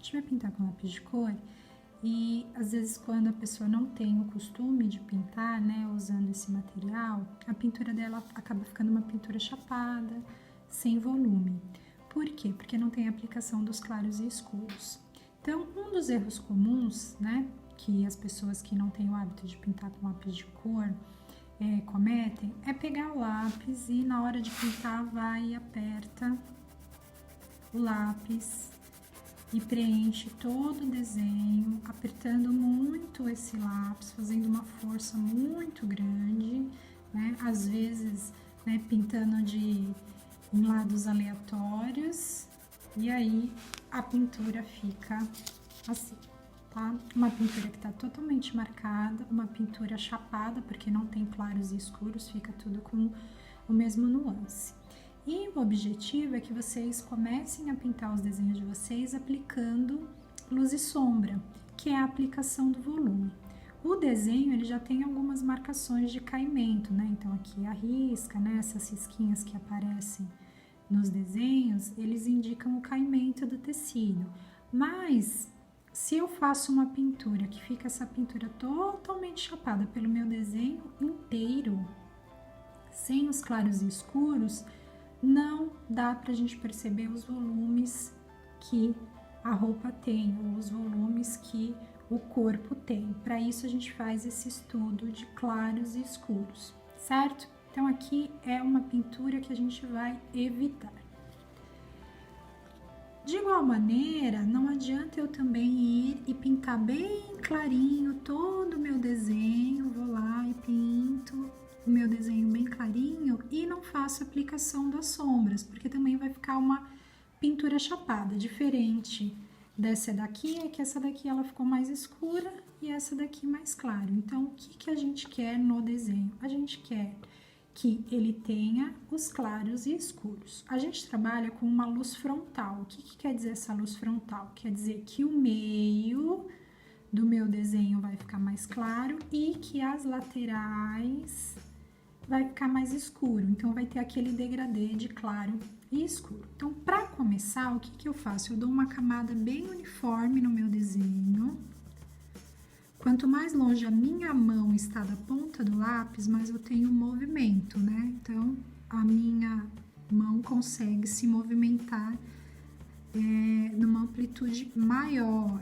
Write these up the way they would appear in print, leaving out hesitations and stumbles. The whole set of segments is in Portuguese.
gente vai pintar com lápis de cor e às vezes quando a pessoa não tem o costume de pintar, né, usando esse material, a pintura dela acaba ficando uma pintura chapada, sem volume. Por quê? Porque não tem aplicação dos claros e escuros. Então, um dos erros comuns, né, que as pessoas que não têm o hábito de pintar com lápis de cor cometem, é pegar o lápis e na hora de pintar vai e aperta o lápis e preenche todo o desenho, apertando muito esse lápis, fazendo uma força muito grande, né? Às vezes, né, pintando em lados aleatórios, e aí a pintura fica assim, tá? Uma pintura que tá totalmente marcada, uma pintura chapada, porque não tem claros e escuros, fica tudo com o mesmo nuance. E o objetivo é que vocês comecem a pintar os desenhos de vocês aplicando luz e sombra, que é a aplicação do volume. O desenho, ele já tem algumas marcações de caimento, né? Então, aqui a risca, né? Essas risquinhas que aparecem nos desenhos, eles indicam o caimento do tecido. Mas, se eu faço uma pintura que fica essa pintura totalmente chapada pelo meu desenho inteiro, sem os claros e escuros, não dá pra gente perceber os volumes que a roupa tem, ou os volumes que o corpo tem. Para isso a gente faz esse estudo de claros e escuros, certo? Então aqui é uma pintura que a gente vai evitar. De igual maneira, não adianta eu também ir e pintar bem clarinho todo o meu desenho, vou lá e pinto o meu desenho bem clarinho e não faço aplicação das sombras, porque também vai ficar uma pintura chapada. Diferente dessa daqui, é que essa daqui ela ficou mais escura e essa daqui mais clara. Então, o que a gente quer no desenho? A gente quer que ele tenha os claros e escuros. A gente trabalha com uma luz frontal. O que quer dizer essa luz frontal? Quer dizer que o meio do meu desenho vai ficar mais claro e que as laterais vai ficar mais escuro. Então, vai ter aquele degradê de claro e escuro. Então, para começar, o que eu faço? Eu dou uma camada bem uniforme no meu desenho. Quanto mais longe a minha mão está da ponta do lápis, mais eu tenho movimento, né? Então, a minha mão consegue se movimentar numa amplitude maior.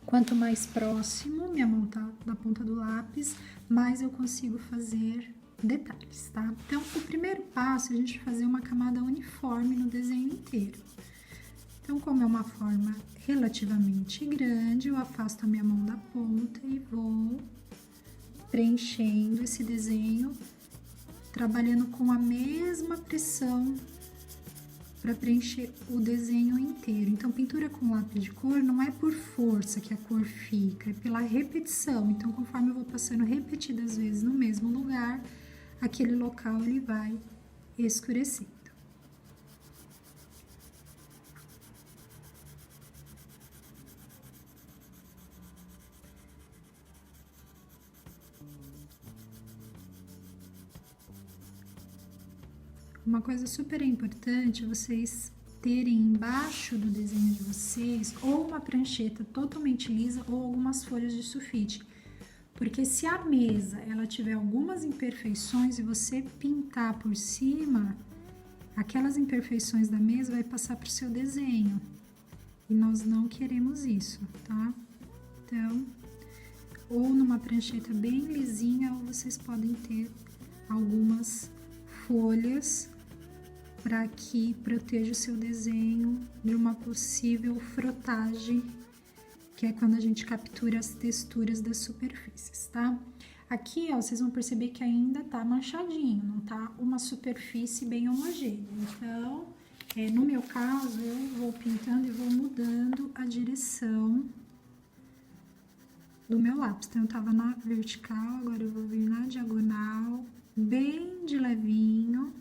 Quanto mais próximo minha mão tá da ponta do lápis, mais eu consigo fazer detalhes, tá? Então, o primeiro passo é a gente fazer uma camada uniforme no desenho inteiro. Então, como é uma forma relativamente grande, eu afasto a minha mão da ponta e vou preenchendo esse desenho, trabalhando com a mesma pressão para preencher o desenho inteiro. Então, pintura com lápis de cor não é por força que a cor fica, é pela repetição. Então, conforme eu vou passando repetidas vezes no mesmo lugar, aquele local ele vai escurecendo. Uma coisa super importante, vocês terem embaixo do desenho de vocês ou uma prancheta totalmente lisa ou algumas folhas de sulfite. Porque se a mesa ela tiver algumas imperfeições e você pintar por cima, aquelas imperfeições da mesa vai passar para o seu desenho. E nós não queremos isso, tá? Então, ou numa prancheta bem lisinha, ou vocês podem ter algumas folhas para que proteja o seu desenho de uma possível frotagem, que é quando a gente captura as texturas das superfícies, tá? Aqui, ó, vocês vão perceber que ainda tá manchadinho, não tá uma superfície bem homogênea. Então, no meu caso, eu vou pintando e vou mudando a direção do meu lápis. Então, eu tava na vertical, agora eu vou vir na diagonal, bem de levinho,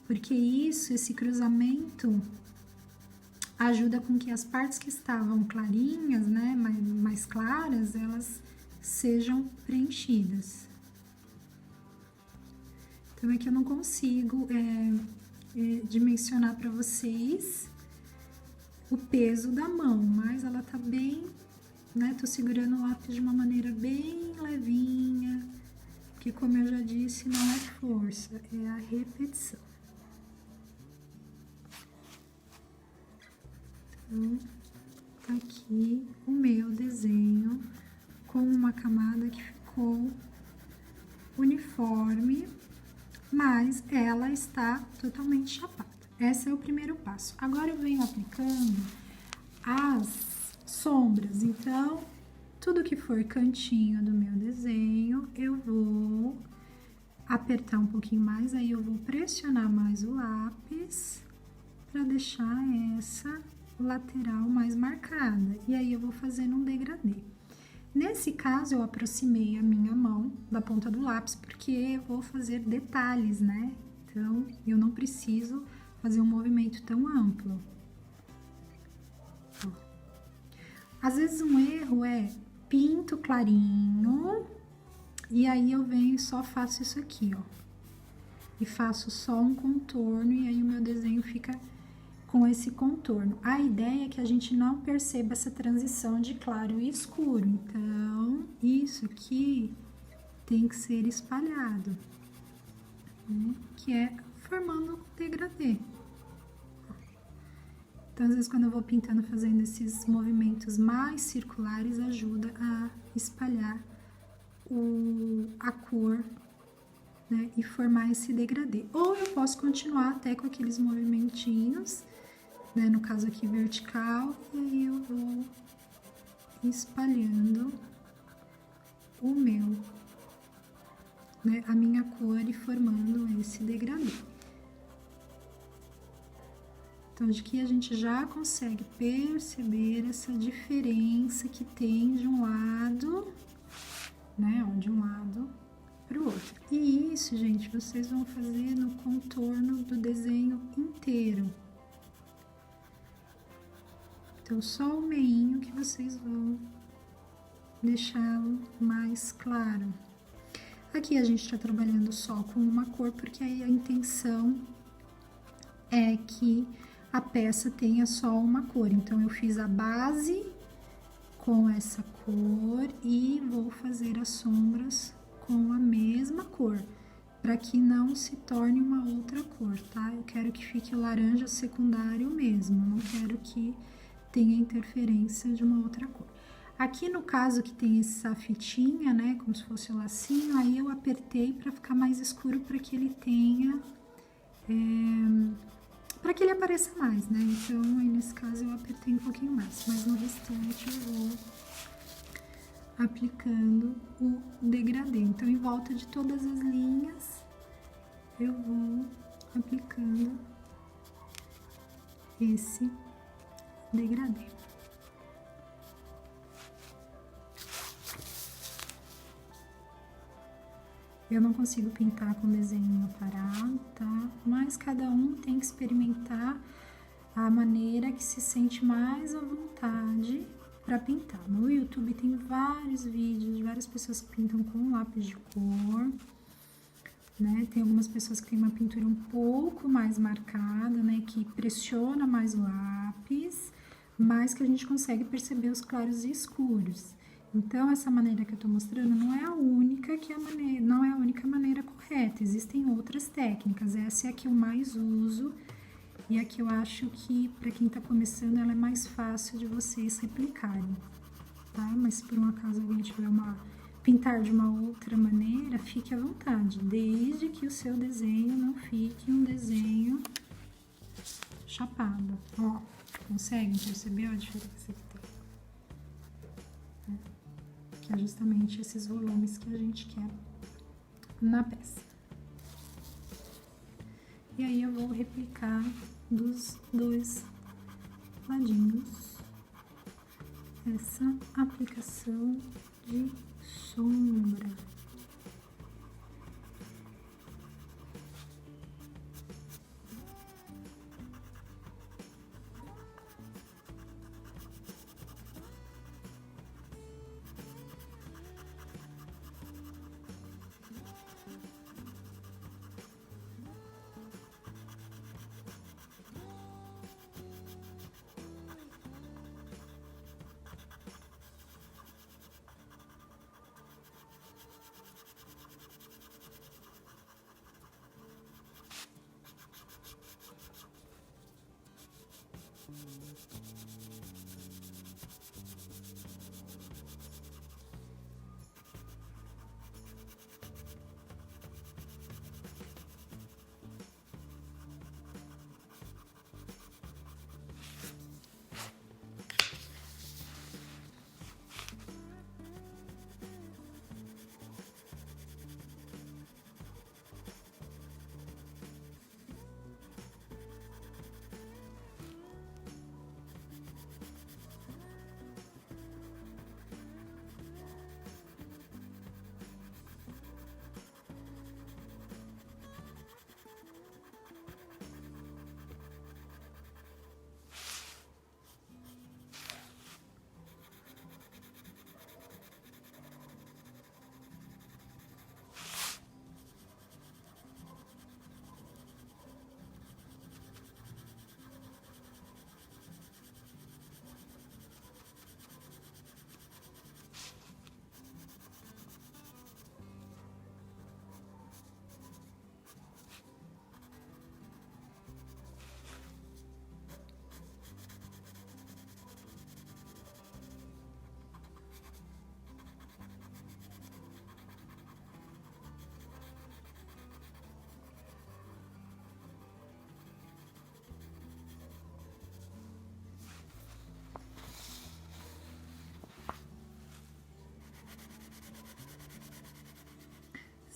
porque esse cruzamento ajuda com que as partes que estavam clarinhas, né, mais claras, elas sejam preenchidas. Então, é que eu não consigo dimensionar para vocês o peso da mão, mas ela tá bem, né? Tô segurando o lápis de uma maneira bem levinha, que como eu já disse, não é força, é a repetição. Então, tá aqui o meu desenho com uma camada que ficou uniforme, mas ela está totalmente chapada. Esse é o primeiro passo. Agora eu venho aplicando as sombras. Então, tudo que for cantinho do meu desenho, eu vou apertar um pouquinho mais, aí eu vou pressionar mais o lápis para deixar essa lateral mais marcada. E aí eu vou fazendo um degradê. Nesse caso, eu aproximei a minha mão da ponta do lápis, porque eu vou fazer detalhes, né? Então, eu não preciso fazer um movimento tão amplo. Ó. Às vezes, um erro é pinto clarinho, e aí eu venho e só faço isso aqui, ó. E faço só um contorno, e aí o meu desenho fica com esse contorno. A ideia é que a gente não perceba essa transição de claro e escuro. Então, isso aqui tem que ser espalhado, né? Que é formando um degradê. Então, às vezes, quando eu vou pintando, fazendo esses movimentos mais circulares, ajuda a espalhar a cor, né? E formar esse degradê. Ou eu posso continuar até com aqueles movimentinhos, né, no caso aqui vertical, e aí eu vou espalhando o meu, né, a minha cor e formando esse degradê. Então, de que a gente já consegue perceber essa diferença que tem de um lado, né, de um lado pro outro. E isso, gente, vocês vão fazer no contorno do desenho inteiro. Então, só o meinho que vocês vão deixá-lo mais claro. Aqui a gente tá trabalhando só com uma cor, porque aí a intenção é que a peça tenha só uma cor. Então, eu fiz a base com essa cor e vou fazer as sombras com a mesma cor, para que não se torne uma outra cor, tá? Eu quero que fique o laranja secundário mesmo, não quero que tenha interferência de uma outra cor. Aqui no caso que tem essa fitinha, né, como se fosse o lacinho, aí eu apertei para ficar mais escuro, para que ele tenha, para que ele apareça mais, né? Então, aí nesse caso eu apertei um pouquinho mais, mas no restante eu vou aplicando o degradê. Então, em volta de todas as linhas, eu vou aplicando esse degradê. Eu não consigo pintar com desenho parado, tá? Mas cada um tem que experimentar a maneira que se sente mais à vontade para pintar. No YouTube tem vários vídeos de várias pessoas que pintam com lápis de cor, né? Tem algumas pessoas que têm uma pintura um pouco mais marcada, né? Que pressiona mais o lápis, mas que a gente consegue perceber os claros e escuros. Então, essa maneira que eu tô mostrando não é a única não é a única maneira correta. Existem outras técnicas. Essa é a que eu mais uso e a que eu acho que, para quem tá começando, ela é mais fácil de vocês replicarem, tá? Mas se por um acaso alguém tiver pintar de uma outra maneira, fique à vontade, desde que o seu desenho não fique um desenho chapado. Ó, conseguem perceber a diferença que tem? Que é justamente esses volumes que a gente quer na peça. E aí eu vou replicar dos dois ladinhos essa aplicação de sombra.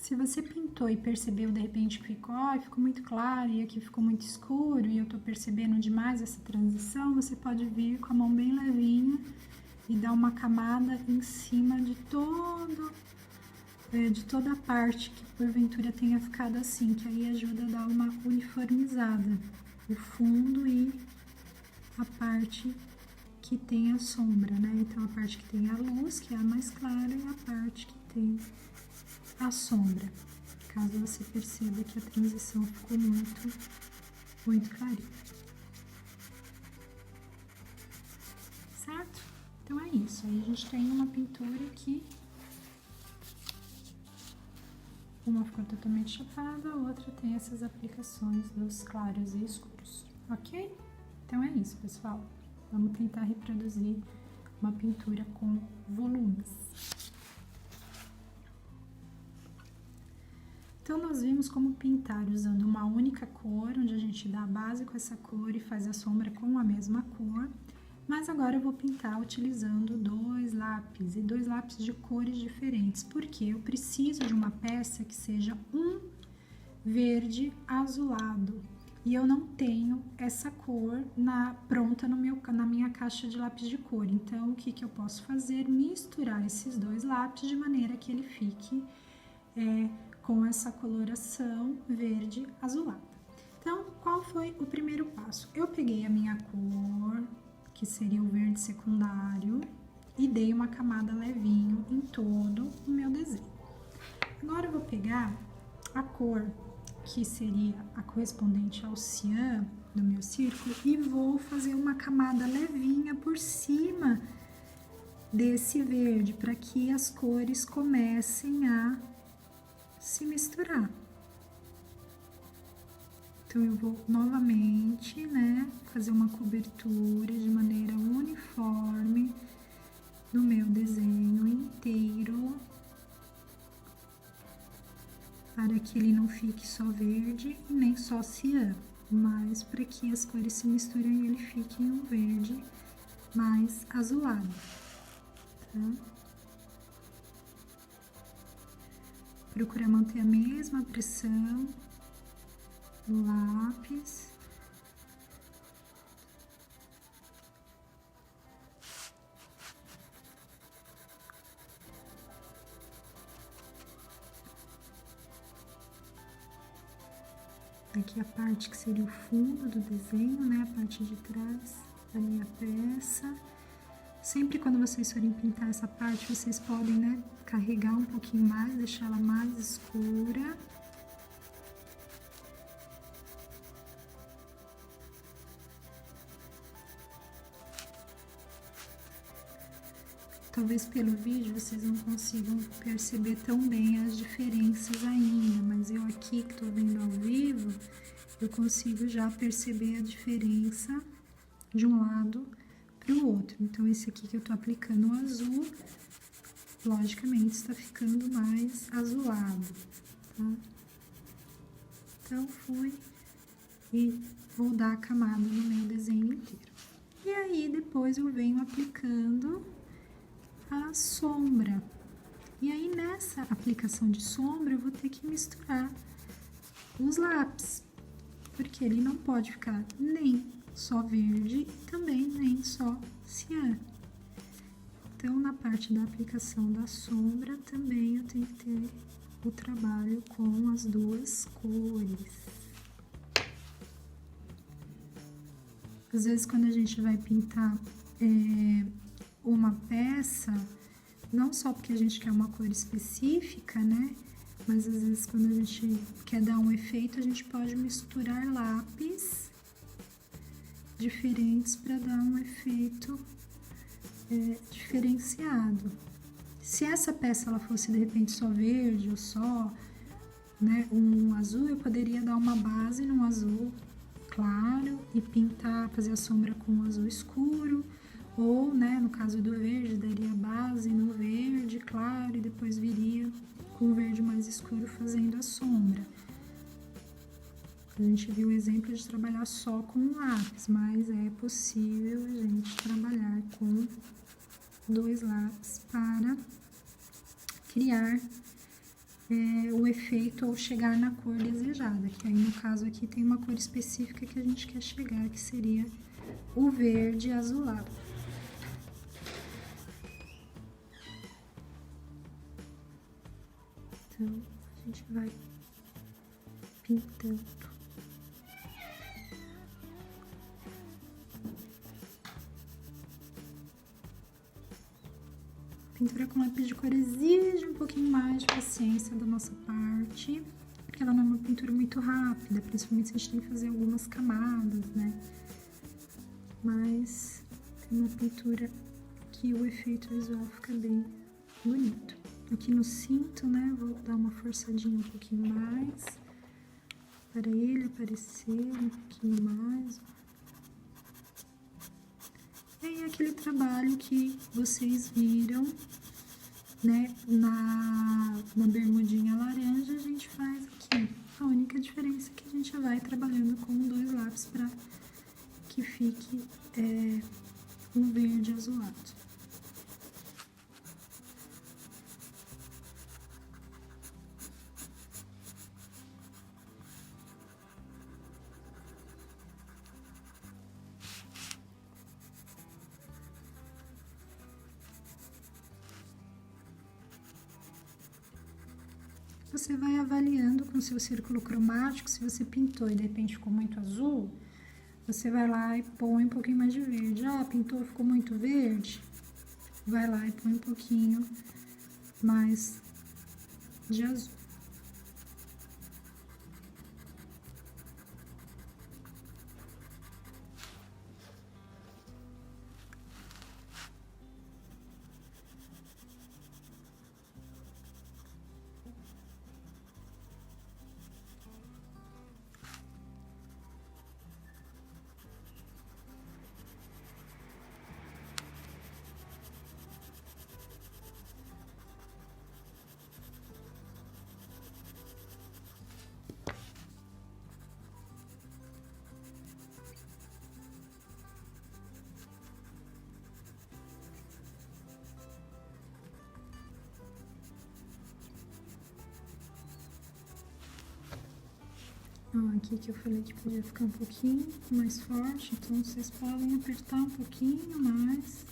Se você pintou e percebeu de repente que ficou, ficou muito claro e aqui ficou muito escuro e eu tô percebendo demais essa transição, você pode vir com a mão bem levinha e dar uma camada em cima de toda a parte que porventura tenha ficado assim, que aí ajuda a dar uma uniformizada, o fundo e a parte que tem a sombra, né? Então a parte que tem a luz, que é a mais clara, e a parte que tem a sombra, caso você perceba que a transição ficou muito clarinha. Certo? Então é isso, aí a gente tem uma pintura aqui, uma ficou totalmente chapada, a outra tem essas aplicações dos claros e escuros, ok? Então é isso, pessoal, vamos tentar reproduzir uma pintura com volumes. Então, nós vimos como pintar usando uma única cor, onde a gente dá a base com essa cor e faz a sombra com a mesma cor. Mas agora eu vou pintar utilizando dois lápis, e dois lápis de cores diferentes, porque eu preciso de uma peça que seja um verde azulado. E eu não tenho essa cor pronta na minha caixa de lápis de cor. Então, o que eu posso fazer? Misturar esses dois lápis de maneira que ele fique com essa coloração verde azulada. Então, qual foi o primeiro passo? Eu peguei a minha cor, que seria o verde secundário, e dei uma camada levinho em todo o meu desenho. Agora eu vou pegar a cor, que seria a correspondente ao cian do meu círculo, e vou fazer uma camada levinha por cima desse verde, para que as cores comecem a se misturar. Então, eu vou novamente, né, fazer uma cobertura de maneira uniforme no meu desenho inteiro, para que ele não fique só verde e nem só cian, mas para que as cores se misturem e ele fique um verde mais azulado, tá? Procura manter a mesma pressão no lápis. Aqui a parte que seria o fundo do desenho, né? A parte de trás da minha peça. Sempre quando vocês forem pintar essa parte, vocês podem, né, carregar um pouquinho mais, deixar ela mais escura. Talvez pelo vídeo vocês não consigam perceber tão bem as diferenças ainda, mas eu aqui que tô vendo ao vivo, eu consigo já perceber a diferença de um lado para o outro. Então, esse aqui que eu tô aplicando o azul, logicamente está ficando mais azulado, tá? Então, fui e vou dar a camada no meu desenho inteiro. E aí, depois eu venho aplicando a sombra. E aí, nessa aplicação de sombra, eu vou ter que misturar os lápis, porque ele não pode ficar nem só verde e também nem só cian. Então, na parte da aplicação da sombra, também eu tenho que ter o trabalho com as duas cores. Às vezes, quando a gente vai pintar uma peça, não só porque a gente quer uma cor específica, né? Mas às vezes quando a gente quer dar um efeito, a gente pode misturar lápis diferentes para dar um efeito diferenciado. Se essa peça ela fosse de repente só verde ou só, né, um azul, eu poderia dar uma base num azul claro e pintar, fazer a sombra com um azul escuro. Ou, né, no caso do verde, daria base no verde claro e depois viria com o verde mais escuro fazendo a sombra. A gente viu o exemplo de trabalhar só com um lápis, mas é possível a gente trabalhar com dois lápis para criar o efeito ou chegar na cor desejada, que aí no caso aqui tem uma cor específica que a gente quer chegar, que seria o verde azulado. Então, a gente vai pintando. Pintura com lápis de cor exige um pouquinho mais de paciência da nossa parte, porque ela não é uma pintura muito rápida, principalmente se a gente tem que fazer algumas camadas, né? Mas é uma pintura que o efeito visual fica bem bonito. Aqui no cinto, né, vou dar uma forçadinha um pouquinho mais, para ele aparecer um pouquinho mais. E aí, aquele trabalho que vocês viram, né, na bermudinha laranja, a gente faz aqui. A única diferença é que a gente vai trabalhando com 2 lápis para que fique um verde azulado. Você vai avaliando com o seu círculo cromático, se você pintou e de repente ficou muito azul, você vai lá e põe um pouquinho mais de verde. Ah, pintou, ficou muito verde? Vai lá e põe um pouquinho mais de azul. Ó, aqui que eu falei que podia ficar um pouquinho mais forte, então vocês podem apertar um pouquinho mais.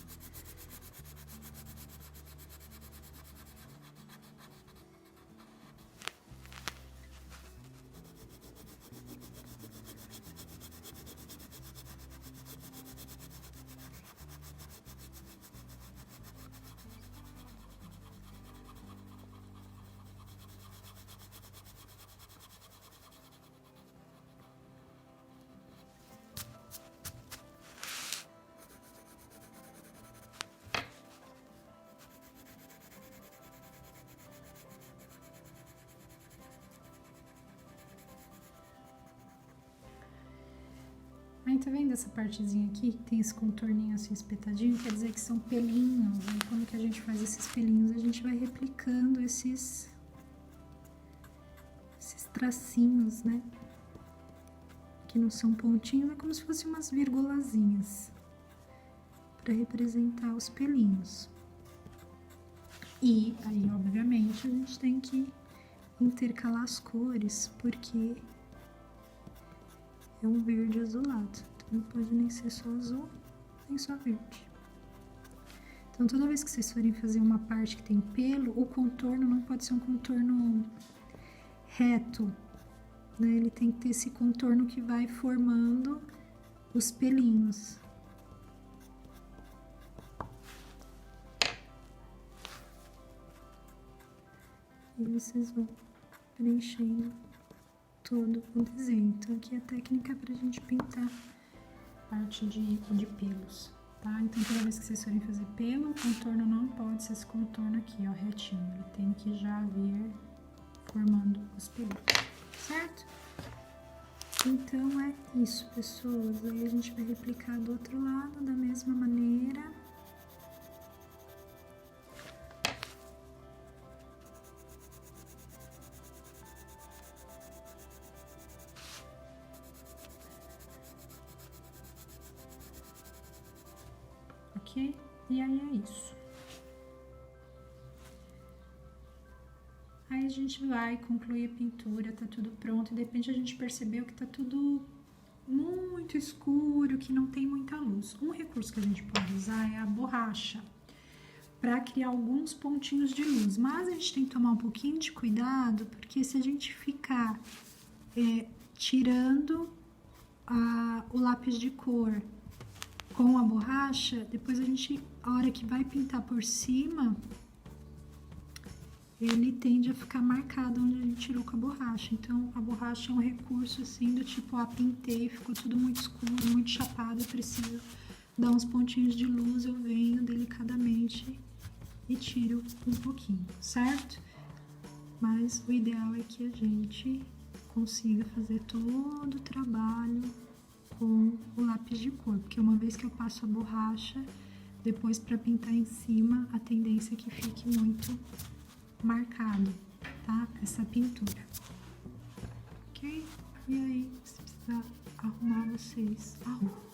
Aí, tá vendo essa partezinha aqui, que tem esse contorninho assim espetadinho? Quer dizer que são pelinhos. Aí, quando que a gente faz esses pelinhos, a gente vai replicando esses tracinhos, né? Que não são pontinhos, é como se fossem umas vírgulazinhas, para representar os pelinhos. E aí, obviamente, a gente tem que intercalar as cores, porque é um verde azulado, então não pode nem ser só azul, nem só verde. Então, toda vez que vocês forem fazer uma parte que tem pelo, o contorno não pode ser um contorno reto, né? Ele tem que ter esse contorno que vai formando os pelinhos. E vocês vão preenchendo todo o desenho. Então, aqui é a técnica pra gente pintar parte de pelos, tá? Então, toda vez que vocês forem fazer pelo, o contorno não pode ser esse contorno aqui, ó, retinho. Ele tem que já vir formando os pelos, certo? Então, é isso, pessoas. Aí, a gente vai replicar do outro lado da mesma maneira. Ok? E aí é isso. Aí Aí a gente vai concluir a pintura, tá tudo pronto, e de repente a gente percebeu que tá tudo muito escuro, que não tem muita luz. Um recurso que a gente pode usar é a borracha, para criar alguns pontinhos de luz, mas a gente tem que tomar um pouquinho de cuidado, porque se a gente ficar tirando o lápis de cor com a borracha, depois a hora que vai pintar por cima, ele tende a ficar marcado onde a gente tirou com a borracha. Então, a borracha é um recurso assim do tipo, pintei, ficou tudo muito escuro, muito chapado, eu preciso dar uns pontinhos de luz, eu venho delicadamente e tiro um pouquinho, certo? Mas o ideal é que a gente consiga fazer todo o trabalho com o lápis de cor, porque uma vez que eu passo a borracha, depois para pintar em cima, a tendência é que fique muito marcado, tá? Essa pintura, ok? E aí, se precisar arrumar, vocês arrumam.